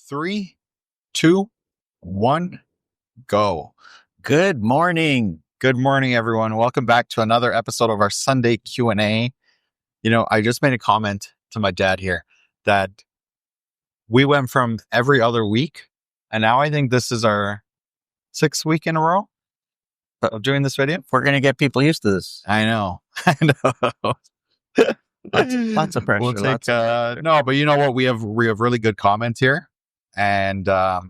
3, 2, 1, go. Good morning. Good morning, everyone. Welcome back to another episode of our Sunday Q&A. I just made a comment to my dad here that we went from every other week, and now I think this is our 6th week in a row of doing this video. We're going to get people used to this. I know. I know. Lots of pressure. We'll take, no, but you know what? We have really good comments here. And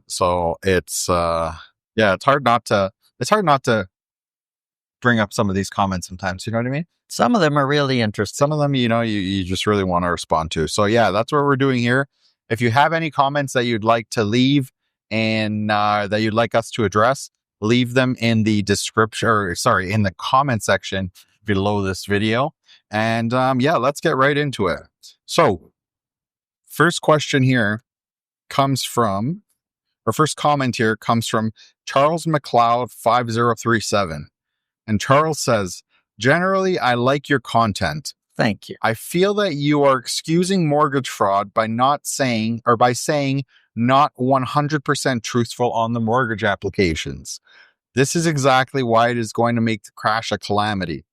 so it's hard not to bring up some of these comments sometimes. You know what I mean? Some of them are really interesting. Some of them, you just really want to respond to. So yeah, that's what we're doing here. If you have any comments that you'd like to leave and that you'd like us to address, leave them in the description, in the comment section below this video. And let's get right into it. So first comment here comes from Charles McLeod 5037. And Charles says, generally, I like your content. Thank you. I feel that you are excusing mortgage fraud by saying not 100% truthful on the mortgage applications. This is exactly why it is going to make the crash a calamity.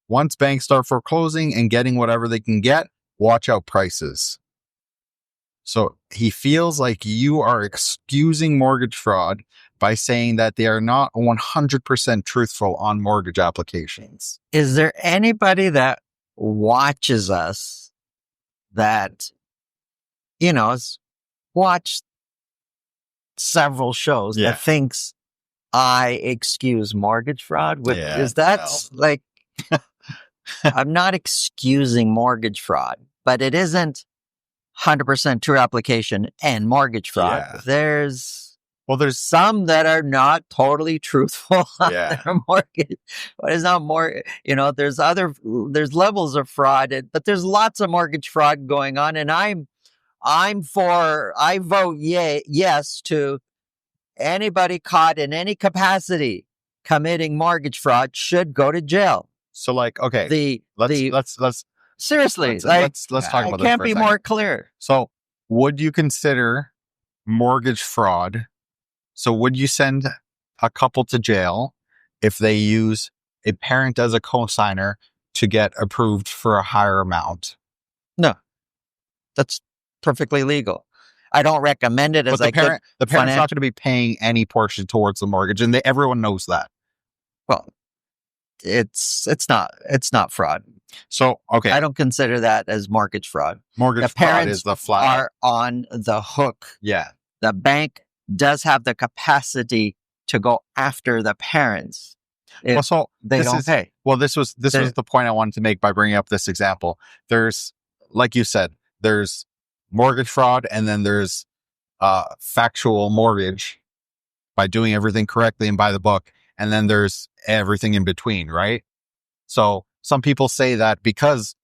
Once banks start foreclosing and getting whatever they can get, watch out prices. So he feels like you are excusing mortgage fraud by saying that they are not 100% truthful on mortgage applications. Is there anybody that watches us that, has watched several shows that thinks I excuse mortgage fraud? I'm not excusing mortgage fraud, but it isn't 100% true application and mortgage fraud. Yeah. There's some that are not totally truthful on their mortgage, but it's not more, there's levels of fraud, but there's lots of mortgage fraud going on. And I vote yes to anybody caught in any capacity committing mortgage fraud should go to jail. So okay, let's seriously, let's talk about this. I can't be more clear. So would you consider mortgage fraud? So would you send a couple to jail if they use a parent as a cosigner to get approved for a higher amount? No, that's perfectly legal. I don't recommend it as the parent's not going to be paying any portion towards the mortgage, and everyone knows that. Well, it's not fraud. So, okay. I don't consider that as mortgage fraud. Mortgage fraud is the flat. Are on the hook. Yeah. The bank does have the capacity to go after the parents if they don't pay. Well, this was the point I wanted to make by bringing up this example. There's, like you said, there's mortgage fraud, and then there's factual mortgage by doing everything correctly and by the book. And then there's everything in between, right? So some people say that because,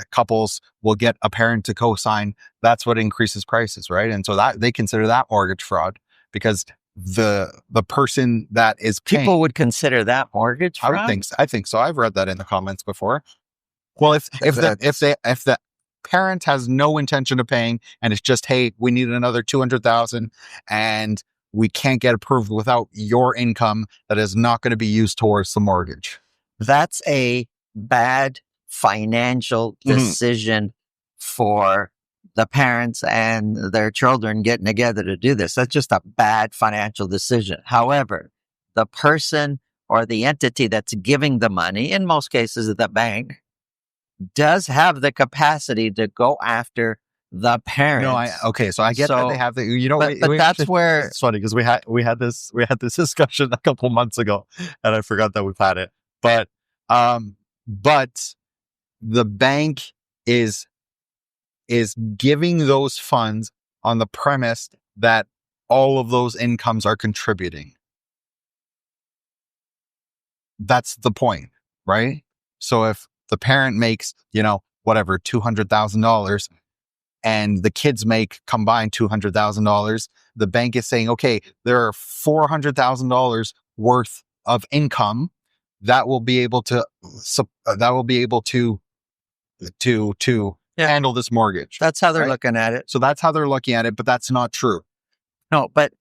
couples will get a parent to co-sign, that's what increases prices, right? And so that they consider that mortgage fraud because the person that is paying, people would consider that mortgage fraud? I think so. I've read that in the comments before. Well, if the parent has no intention of paying and it's just, hey, we need another $200,000 and we can't get approved without your income, that is not going to be used towards the mortgage. That's a bad financial decision for the parents and their children getting together to do this. That's just a bad financial decision. However, the person or the entity that's giving the money, in most cases the bank, does have the capacity to go after the parents. So I get that they have the, but that's where it's funny because we had this discussion a couple months ago, and I forgot that we've had it. But the bank is giving those funds on the premise that all of those incomes are contributing. That's the point, right? So if the parent makes, $200,000 and the kids make combined $200,000, the bank is saying, okay, there are $400,000 worth of income that will be able to handle this mortgage. That's how they're right? looking at it. So that's how they're looking at it, but that's not true. No, but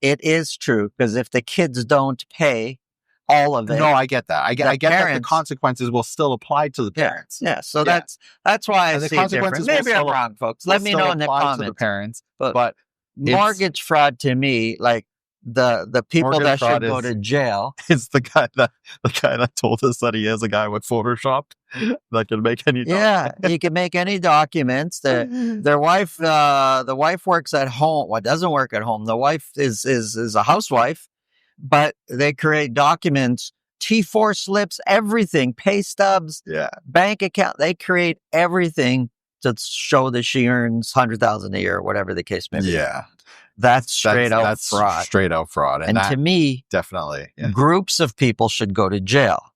it is true, because if the kids don't pay all of it, No, I get that. I get that the parents- consequences will still apply to the yeah, parents. yeah. So that's why I And the see it different. consequences will Maybe I'm still- wrong, folks. Will Let me still know in the apply to the comments. parents, But but mortgage fraud, to me, like the people Mortgage that should fraud go is- to jail. it's the guy that told us that he is a guy with Photoshop that can make any Yeah, he can make any documents. Their wife, the wife works at home. Well, doesn't work at home. The wife is a housewife, but they create documents, T4 slips, everything, pay stubs, Yeah. bank account. They create everything to show that she earns $100,000 a year, or whatever the case may be. Yeah. That's straight out That's fraud. straight out fraud. And that, to me, definitely. Yeah. groups of people should go to jail.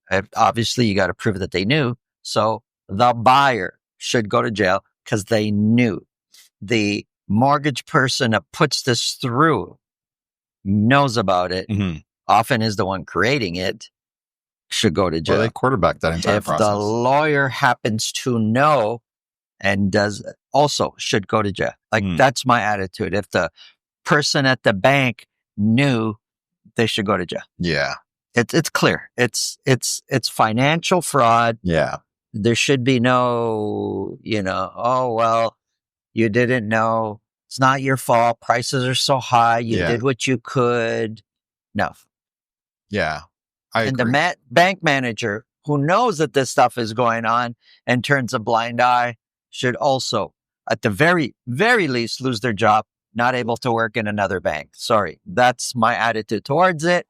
And obviously, you got to prove that they knew. So the buyer should go to jail because they knew. The mortgage person that puts this through knows about it, Mhm. often is the one creating it, should go to Well, jail. they quarterback that entire If process. the lawyer happens to know and does also should go to jail. Like, that's my attitude. If the person at the bank knew, they should go to jail. Yeah. It's clear. It's financial fraud. Yeah. There should be no, oh, well, you didn't know. It's not your fault. Prices are so high. You Yeah. did what you could. No. Yeah. I And agree. the bank manager who knows that this stuff is going on and turns a blind eye should also, at the very, very least, lose their job, not able to work in another bank. Sorry. That's my attitude towards it.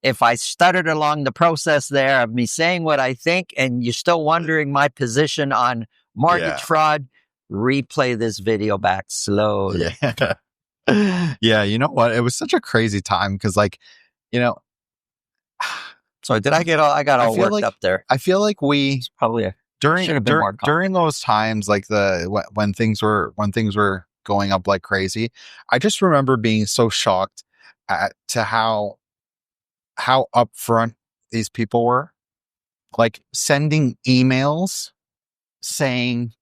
If I stuttered along the process there of me saying what I think and you're still wondering my position on mortgage Yeah. fraud, replay this video back slowly. Yeah. Yeah. You know what? It was such a crazy time because, So did I got all feel worked like- up there? I feel like we Probably during Should have been more during those times, like when things were going up like crazy. I just remember being so shocked to how upfront these people were, like sending emails saying,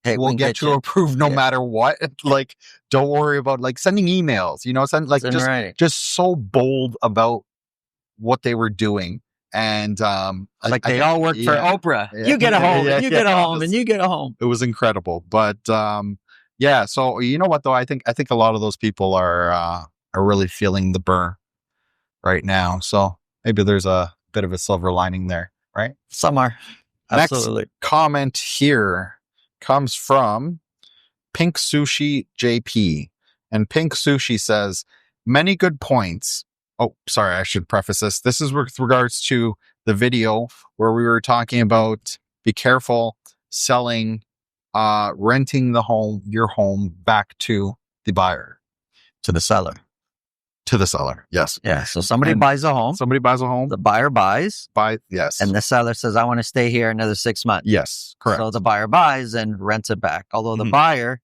hey, we'll can get you approved no Yeah. matter what. Like, don't worry about sending emails, It's in writing. just so bold about what they were doing. And Like they all work for Oprah. Yeah. You get a home, Yeah, and you yeah. get a home, and you get a home. It was incredible. But yeah, so you know what though? I think a lot of those people are really feeling the burn right now. So maybe there's a bit of a silver lining there, right? Some are. Next Absolutely. comment here comes from Pink Sushi JP. And Pink Sushi says, many good points. Oh, sorry, I should preface this. This is with regards to the video where we were talking about be careful selling, renting your home back to the buyer. To the seller. To the seller. Yes. Yeah. So somebody And buys a home, Somebody buys a home. the buyer buys, Yes. and the seller says, I want to stay here another 6 months. Yes. Correct. So the buyer buys and rents it back. Although the Mhm. buyer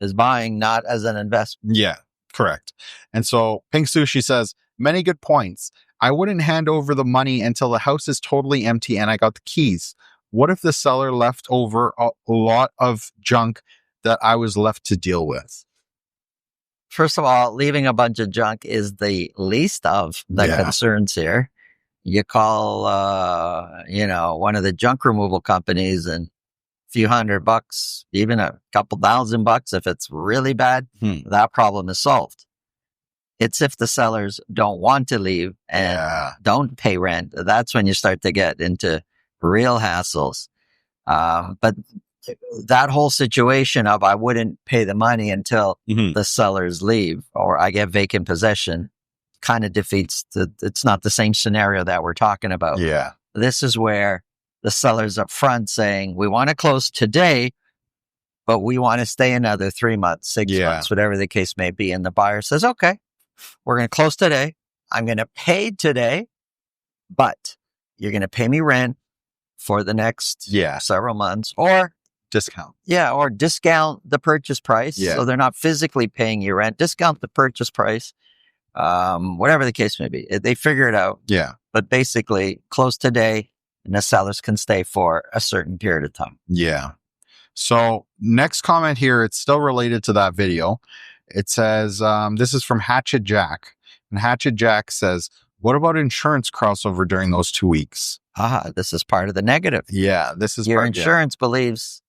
is buying not as an investment. Yeah, correct. And so Pink Sushi says, many good points. I wouldn't hand over the money until the house is totally empty and I got the keys. What if the seller left over a lot of junk that I was left to deal with? First of all, leaving a bunch of junk is the least of the Yeah. concerns here. You call, one of the junk removal companies and a few $100, even a couple $1,000 if it's really bad, that problem is solved. It's if the sellers don't want to leave and Yeah. don't pay rent. That's when you start to get into real hassles. But that whole situation of I wouldn't pay the money until Mhm. the sellers leave or I get vacant possession kind of defeats it's not the same scenario that we're talking about. Yeah. This is where the seller's up front saying, we want to close today, but we want to stay another 3 months, 6 Yeah. months, whatever the case may be. And the buyer says, okay, we're going to close today. I'm going to pay today, but you're going to pay me rent for the next Yeah. several months or Discount. discount the purchase price. Yeah. So they're not physically paying you rent, discount the purchase price. Whatever the case may be, they figure it out. Yeah. But basically, close today, and the sellers can stay for a certain period of time. Yeah. So next comment here, it's still related to that video. It says, this is from Hatchet Jack. And Hatchet Jack says, what about insurance crossover during those 2 weeks? This is part of the negative. Yeah, this is Your insurance believes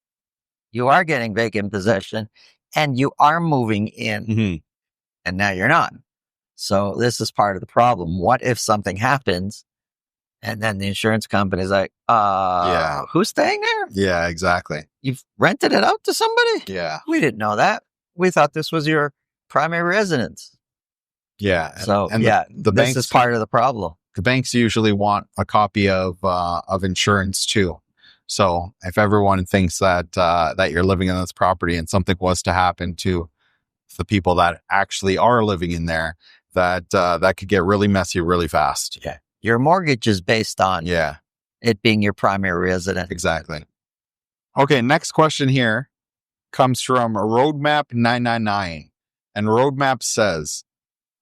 you are getting vacant possession and you are moving in, Mm-hmm. and now you're not. So this is part of the problem. What if something happens and then the insurance company's like, Yeah. who's staying there? Yeah, exactly. You've rented it out to somebody? Yeah. We didn't know that. We thought this was your primary residence. Yeah. So, and yeah, the this banks, is part of the problem. the banks usually want a copy of insurance too. So if everyone thinks that that you're living in this property and something was to happen to the people that actually are living in there, that could get really messy really fast. Yeah. Your mortgage is based on Yeah, it being your primary residence. exactly. Okay, next question here comes from Roadmap 999. And Roadmap says,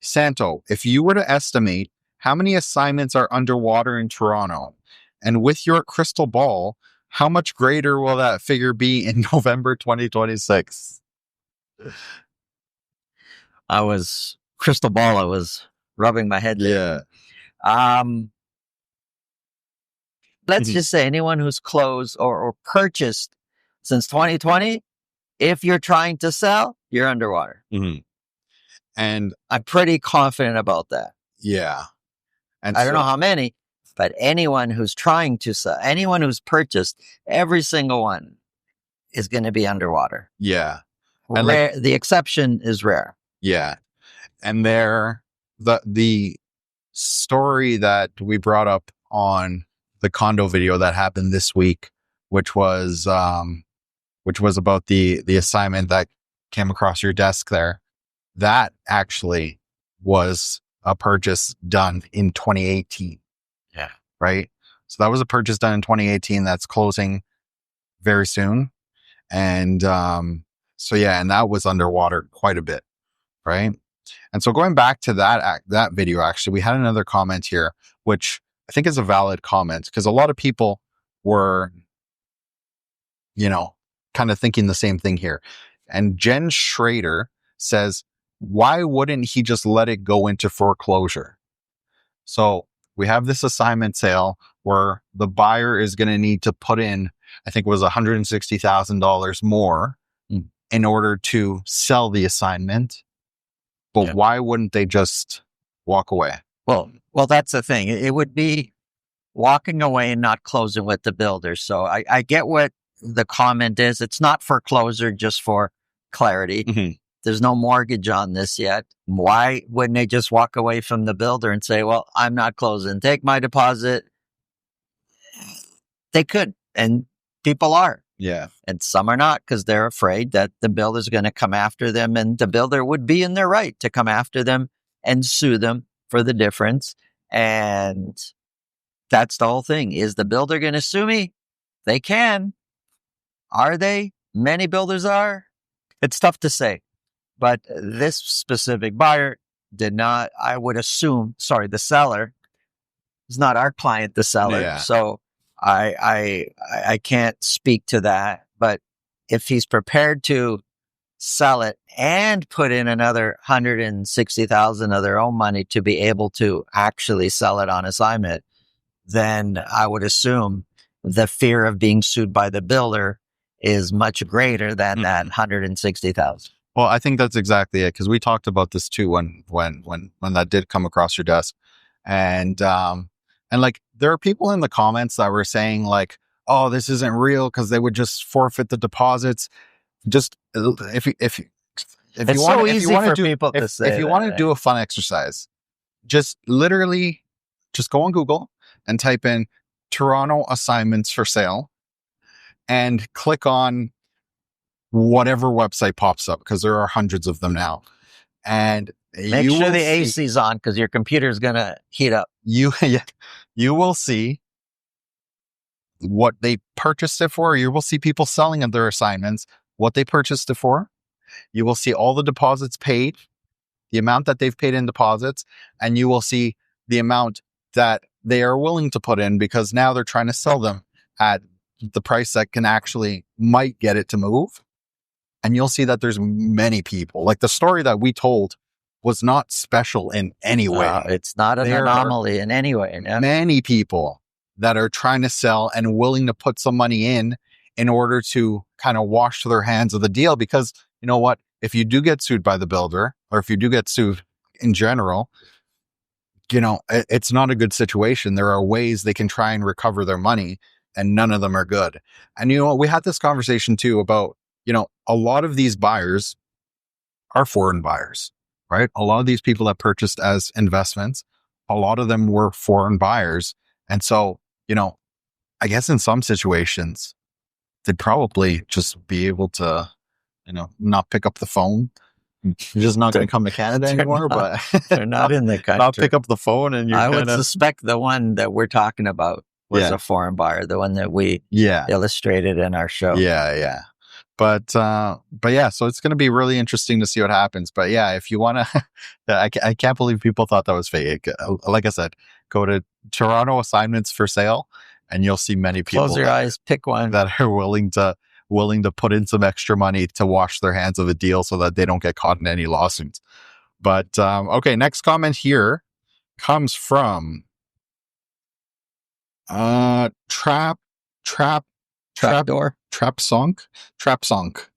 Santo, if you were to estimate how many assignments are underwater in Toronto, and with your crystal ball, how much greater will that figure be in November 2026? I was rubbing my head there. Yeah. Let's just say anyone who's closed or purchased since 2020, if you're trying to sell, you're underwater. Mm-hmm. And I'm pretty confident about that. yeah. And I don't know how many, but anyone who's trying to sell, anyone who's purchased, every single one is going to be underwater. Yeah. And the exception is rare. Yeah. And the story that we brought up on the condo video that happened this week, which was about the assignment that came across your desk there, that actually was a purchase done in 2018. Yeah. Right. So that was a purchase done in 2018 that's closing very soon. And so yeah, and that was underwater quite a bit. Right. And so going back to that video, actually, we had another comment here, which I think is a valid comment because a lot of people were, kind of thinking the same thing here. And Jen Schrader says, why wouldn't he just let it go into foreclosure? So we have this assignment sale where the buyer is going to need to put in, I think it was $160,000 more in order to sell the assignment. But why wouldn't they just walk away? Well, that's the thing. It would be walking away and not closing with the builder. So I get what the comment is. It's not foreclosure, just for clarity. Mm-hmm. There's no mortgage on this yet. Why wouldn't they just walk away from the builder and say, well, I'm not closing, take my deposit? They could, and people are. Yeah. And some are not because they're afraid that the builder's going to come after them, and the builder would be in their right to come after them and sue them for the difference. And that's the whole thing. Is the builder going to sue me? They can. Are they? Many builders are. It's tough to say. But this specific buyer did not, I would assume, the seller is not our client, the seller. Yeah. So I can't speak to that. But if he's prepared to sell it and put in another $160,000 of their own money to be able to actually sell it on assignment, then I would assume the fear of being sued by the builder is much greater than that $160,000. Well, I think that's exactly it, because we talked about this too when that did come across your desk, and like there are people in the comments that were saying like, oh, this isn't real because they would just forfeit the deposits. Just if you want to do a fun exercise, just literally just go on Google and type in Toronto assignments for sale and click on whatever website pops up, because there are hundreds of them now. And make sure the AC's on, because your computer's going to heat up. You will see what they purchased it for. You will see people selling of their assignments, what they purchased it for. You will see all the deposits paid, the amount that they've paid in deposits, and you will see the amount that they are willing to put in because now they're trying to sell them at the price that can actually might get it to move. And you'll see that there's many people, like the story that we told was not special in any way. It's not an anomaly in any way. Yeah. Many people that are trying to sell and willing to put some money in order to kind of wash their hands of the deal. Because you know what? If you do get sued by the builder, or if you do get sued in general, you know, it's not a good situation. There are ways they can try and recover their money, and none of them are good. And you know, we had this conversation too about, you know, a lot of these buyers are foreign buyers, right? A lot of these people that purchased as investments, a lot of them were foreign buyers. And so, you know, I guess in some situations, they'd probably just be able to, you know, not pick up the phone. You're just not going to come to Canada anymore, but they're not in the country. Not pick up the phone, and I would suspect the one that we're talking about was a foreign buyer, the one that we illustrated in our show. Yeah. But yeah, so it's going to be really interesting to see what happens. But yeah, if you want to, I can't believe people thought that was fake. Like I said, go to Toronto assignments for sale, and you'll see many people. Close your eyes, pick one that are willing to put in some extra money to wash their hands of a deal so that they don't get caught in any lawsuits. But okay, next comment here comes from Trap Sunk.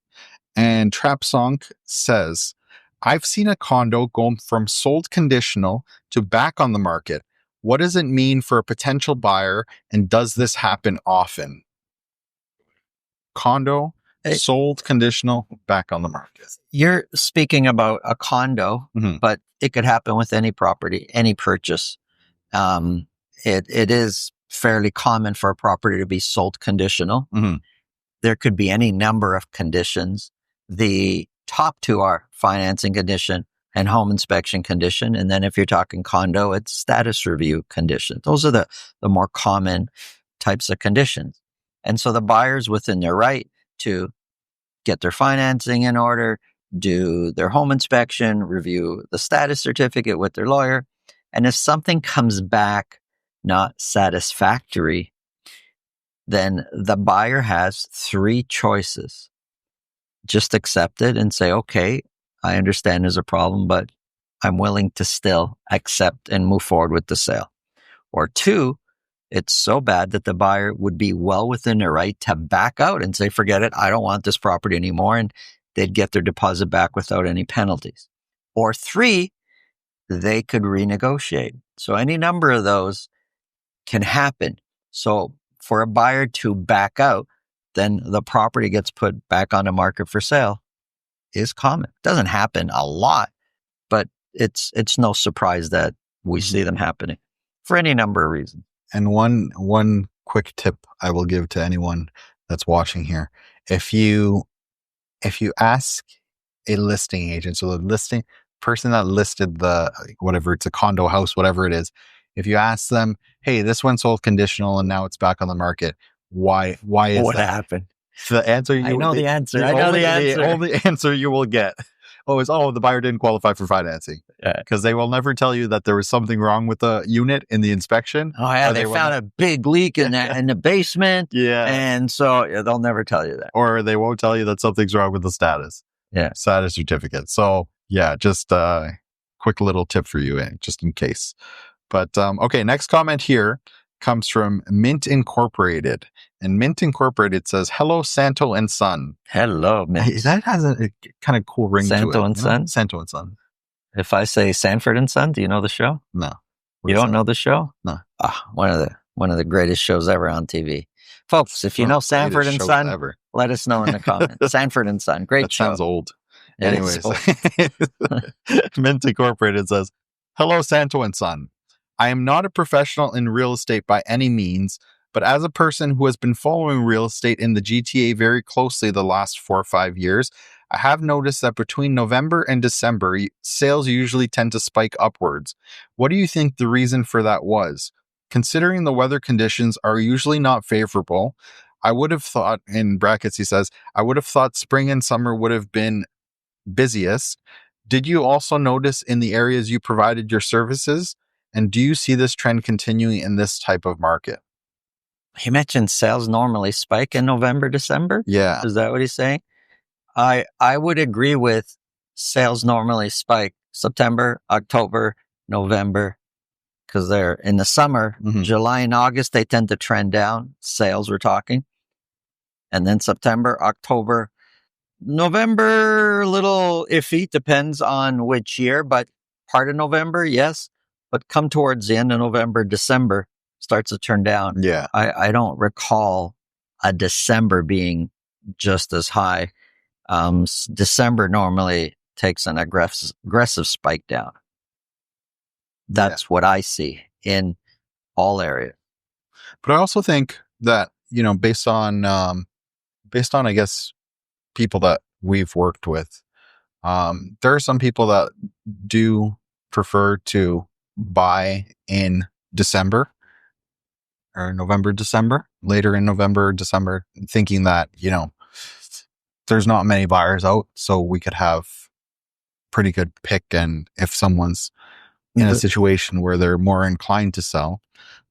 And Trap Sunk says, I've seen a condo go from sold conditional to back on the market. What does it mean for a potential buyer, and does this happen often? Condo, sold conditional, back on the market. You're speaking about a condo, but it could happen with any property, any purchase. It is fairly common for a property to be sold conditional. There could be any number of conditions. The top two are financing condition and home inspection condition. And then if you're talking condo, it's status review condition. Those are the more common types of conditions. And so the buyer's within their right to get their financing in order, do their home inspection, review the status certificate with their lawyer. And if something comes back not satisfactory, then the buyer has three choices. Just accept it and say, okay, I understand there's a problem, but I'm willing to still accept and move forward with the sale. Or two, it's so bad that the buyer would be well within their right to back out and say, forget it, I don't want this property anymore, and they'd get their deposit back without any penalties. Or three, they could renegotiate. So any number of those can happen. So for a buyer to back out, then the property gets put back on the market for sale is common. It doesn't happen a lot, but it's no surprise that we see them happening for any number of reasons. And one quick tip I will give to anyone that's watching here. If you ask a listing agent, so the listing person that listed the, whatever, it's a condo, house, whatever it is, if you ask them, hey, this one sold conditional and now it's back on the market, why is what that? happened? The answer I know the answer. The only answer you will get is, the buyer didn't qualify for financing. Because they will never tell you that there was something wrong with the unit in the inspection. Oh yeah, they found a big leak in the basement. Yeah. And so they'll never tell you that. Or they won't tell you that something's wrong with the status. Yeah. Status certificate. So yeah, just a quick little tip for you, just in case. But okay, next comment here comes from Mint Incorporated. And Mint Incorporated says, hello, Santo and Son. Hello, Mint. That has a kind of cool ring to it. Santo and Son? Santo and Son. If I say Sanford and Son, do you know the show? No. You don't know the show? No. One of the greatest shows ever on TV. Folks, if you know Sanford and Son, let us know in the comments. Sanford and Son, great show. That sounds old. Anyways, Mint Incorporated says, hello, Santo and Son. I am not a professional in real estate by any means, but as a person who has been following real estate in the GTA very closely the last 4 or 5 years, I have noticed that between November and December, sales usually tend to spike upwards. What do you think the reason for that was? Considering the weather conditions are usually not favorable, I would have thought, in brackets he says, I would have thought spring and summer would have been busiest. Did you also notice in the areas you provided your services And do you see this trend continuing in this type of market? He mentioned sales normally spike in November, December. Yeah. Is that what he's saying? I would agree with sales normally spike September, October, November, because they're in the summer. Mhm. July and August, they tend to trend down. Sales, we're talking. And then September, October, November, a little iffy, depends on which year, but part of November, yes. But come towards the end of November, December starts to turn down. Yeah. I don't recall a December being just as high. December normally takes an aggressive spike down. That's what I see in all areas. But I also think that, based on, I guess, people that we've worked with, there are some people that do prefer to buy in December or November, December, later in November, December, thinking that, there's not many buyers out, so we could have pretty good pick. And if someone's in a situation where they're more inclined to sell,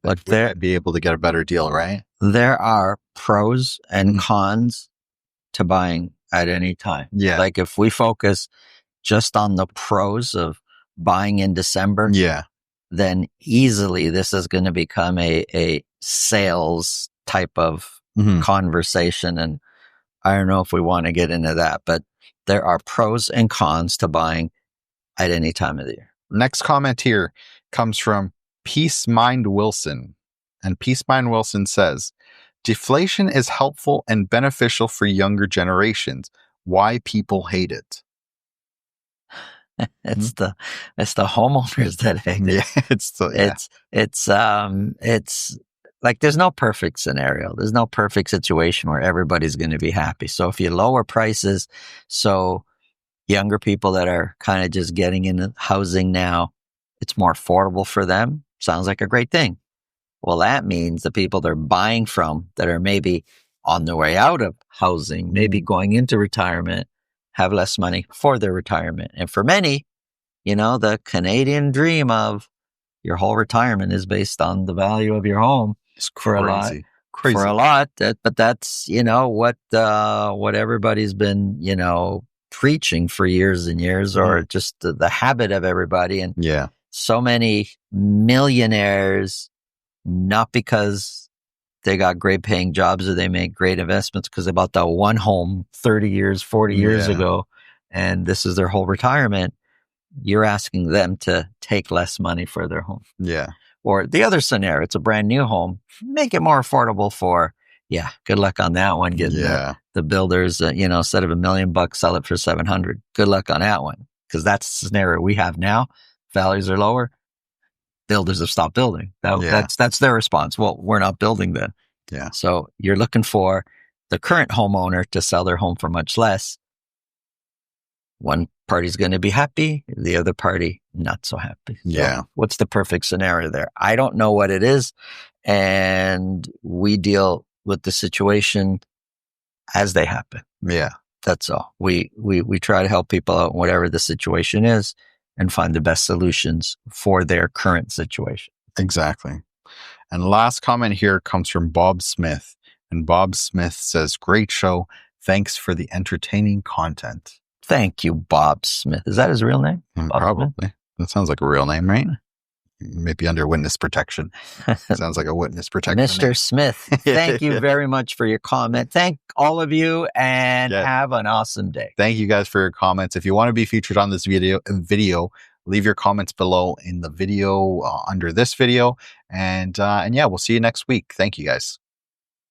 But we might be able to get a better deal, right? there are pros and cons to buying at any time. Yeah. Like if we focus just on the pros of buying in December, Yeah. then easily this is going to become a sales type of conversation. And I don't know if we want to get into that, but there are pros and cons to buying at any time of the year. Next comment here comes from Peace Mind Wilson. And Peace Mind Wilson says, deflation is helpful and beneficial for younger generations. Why people hate it? It's the homeowners that hate it. Yeah, It's like there's no perfect scenario. There's no perfect situation where everybody's going to be happy. So if you lower prices, so younger people that are kind of just getting into housing now, it's more affordable for them. Sounds like a great thing. Well, that means the people they're buying from that are maybe on their way out of housing, maybe going into retirement, have less money for their retirement. And for many, the Canadian dream of your whole retirement is based on the value of your home. It's crazy. For a lot. But that's, what everybody's been, preaching for years and years, or just the habit of everybody. And so many millionaires, not because they got great paying jobs or they make great investments, because they bought that one home 30 years, 40 years ago, and this is their whole retirement. You're asking them to take less money for their home. Yeah. Or the other scenario, it's a brand new home. Make it more affordable for, good luck on that one. Getting the builders, instead of $1 million, sell it for 700. Good luck on that one. Because that's the scenario we have now. Values are lower. Builders have stopped building. That's their response. Well, we're not building then. Yeah. So you're looking for the current homeowner to sell their home for much less. One party's going to be happy, the other party not so happy. So what's the perfect scenario there? I don't know what it is. And we deal with the situation as they happen. Yeah. That's all. We try to help people out in whatever the situation is and find the best solutions for their current situation. Exactly. And last comment here comes from Bob Smith. And Bob Smith says, great show. Thanks for the entertaining content. Thank you, Bob Smith. Is that his real name? Probably. Smith? That sounds like a real name, right? Maybe under witness protection. Sounds like a witness protection. Mr. Name. Smith, thank you very much for your comment. Thank all of you, and have an awesome day. Thank you guys for your comments. If you want to be featured on this video, leave your comments below in the video under this video. And we'll see you next week. Thank you guys.